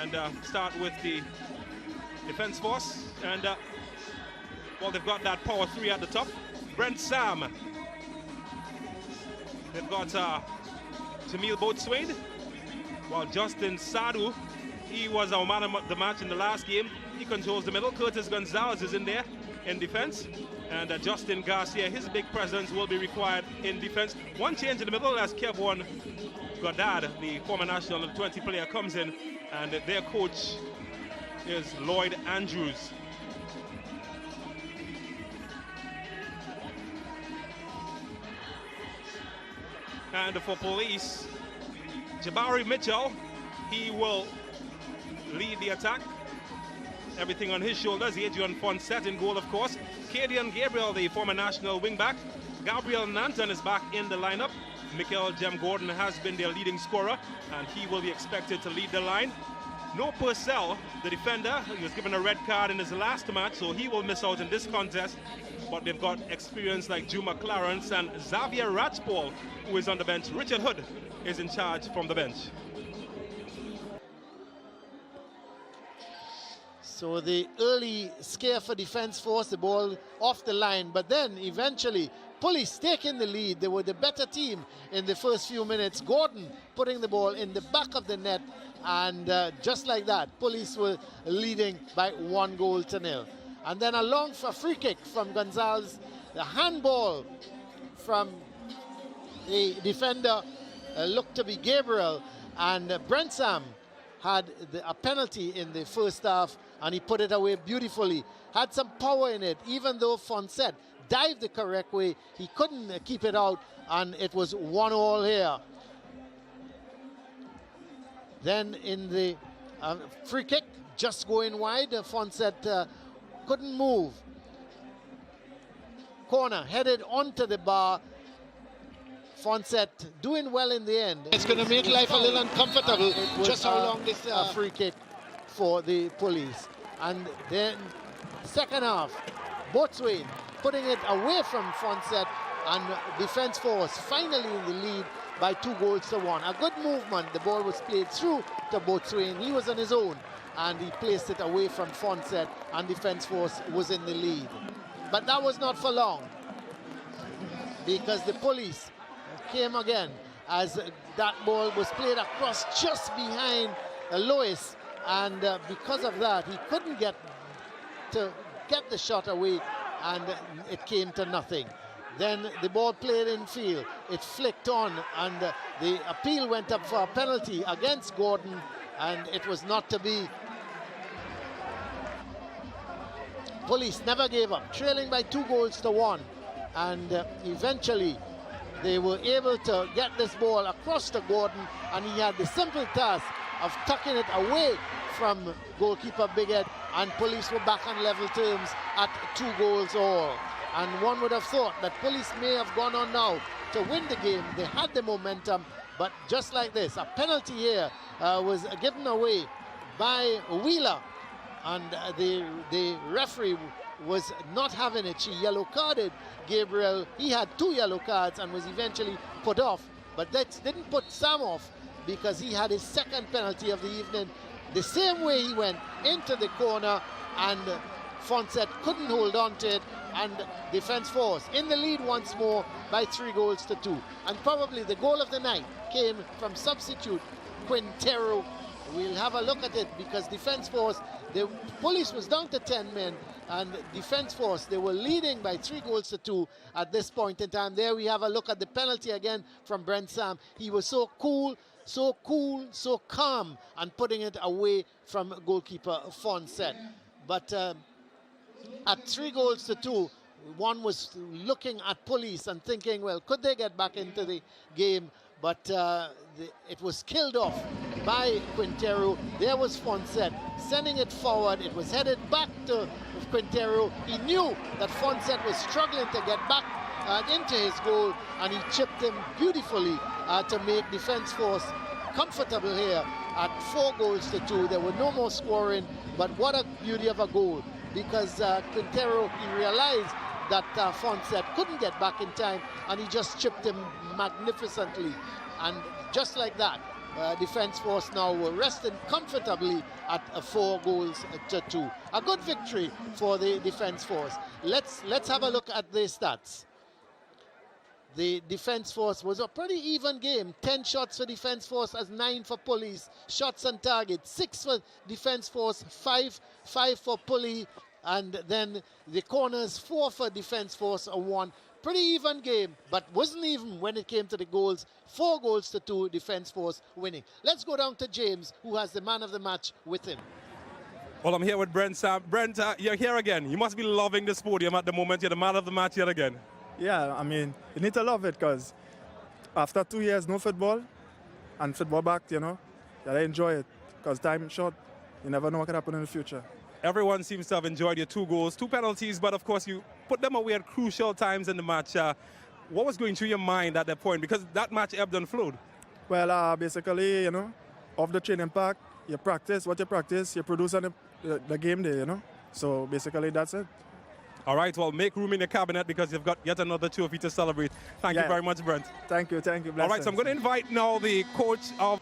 and start with the defense force. And well, they've got that power three at the top. Brent Sam. They've got Jamil Boatswain. While Justin Sadu, he was our man of the match in the last game. He controls the middle. Curtis Gonzalez is in there in defense. And Justin Garcia, his big presence will be required in defense. One change in the middle as Kevon Goddard, the former national 20 player, comes in. And their coach is Lloyd Andrews. And for police, Jabari Mitchell, he will lead the attack. Everything on his shoulders. Adrian Fonset in goal, of course. Cadian Gabriel, the former national wingback. Gabriel Nanton is back in the lineup. Michael Jem Gordon has been their leading scorer, and he will be expected to lead the line. No Purcell, the defender, he was given a red card in his last match, so he will miss out in this contest. But they've got experience like Juma Clarence and Xavier Ratchpole, who is on the bench. Richard Hood is in charge from the bench. So the early scare for defense force, the ball off the line, but then eventually Police taking the lead. They were the better team in the first few minutes. Gordon putting the ball in the back of the net, and just like that, Police were leading by 1-0. And then a long free kick from Gonzalez, the handball from the defender looked to be Gabriel, and Brent Sam had a penalty in the first half, and he put it away beautifully. Had some power in it, even though Fonset dived the correct way. He couldn't keep it out, and it was 1-1 here. Then in the free kick, just going wide, Fonset couldn't move. Corner headed onto the bar. Fonset doing well in the end. It's going to make life a little uncomfortable. Just how long this free kick for the Police. And then second half, Boatswain putting it away from Fonset, and defense force finally in the lead by 2-1. A good movement. The ball was played through to Boatswain. He was on his own, and he placed it away from Fonset, and defense force was in the lead. But that was not for long, because the Police came again as that ball was played across just behind Lois, and because of that he couldn't get the shot away, and it came to nothing. Then the ball played in field, it flicked on, and the appeal went up for a penalty against Gordon, and it was not to be. Police never gave up, trailing by 2-1, and eventually they were able to get this ball across to Gordon, and he had the simple task of tucking it away from goalkeeper Bighead, and Police were back on level terms at 2-all. And one would have thought that Police may have gone on now to win the game. They had the momentum, but just like this, a penalty here was given away by Wheeler, and the referee was not having it. She yellow carded Gabriel. He had 2 yellow cards and was eventually put off, but that didn't put Sam off, because he had his second penalty of the evening. The same way he went into the corner, and Fonset couldn't hold on to it, and defense force in the lead once more by 3-2. And probably the goal of the night came from substitute Quintero. We'll have a look at it, because defense force, the Police was down to 10 men, and defense force, they were leading by 3-2 at this point in time. There we have a look at the penalty again from Brent Sam. He was so cool, so calm, and putting it away from goalkeeper Fonset. But at 3-2, one was looking at Police and thinking, well, could they get back into the game? But it was killed off by Quintero. There was Fonset sending it forward. It was headed back to Quintero. He knew that Fonset was struggling to get back into his goal, and he chipped him beautifully to make defense force comfortable here at 4-2. There were no more scoring, but what a beauty of a goal, because Quintero, he realized that Fonset couldn't get back in time, and he just chipped him magnificently. And just like that, defense force now were resting comfortably at 4-2. A good victory for the defense force. Let's have a look at the stats. The defense force was a pretty even game. 10 shots for defense force as 9 for police. Shots on target, 6 for defense force, 5 for police, and then the corners, 4 for defense force and 1. Pretty even game, but wasn't even when it came to the goals. 4-2 defense force winning. Let's go down to James, who has the man of the match with him. Well, I'm here with Brent. Brent, you're here again. You must be loving this podium at the moment. You're the man of the match yet again. Yeah, I mean, you need to love it because after 2 years, no football, and football back, you know, you gotta enjoy it because time is short. You never know what can happen in the future. Everyone seems to have enjoyed your 2 goals, 2 penalties, but of course you put them away at crucial times in the match. What was going through your mind at that point? Because that match ebbed and flowed. Well, basically, you know, off the training park, you practice what you practice, you produce on the game day, you know. So basically, that's it. All right, well, make room in your cabinet because you've got yet another trophy to celebrate. Thank you very much, Brent. Thank you. All right, so I'm going to invite now the coach of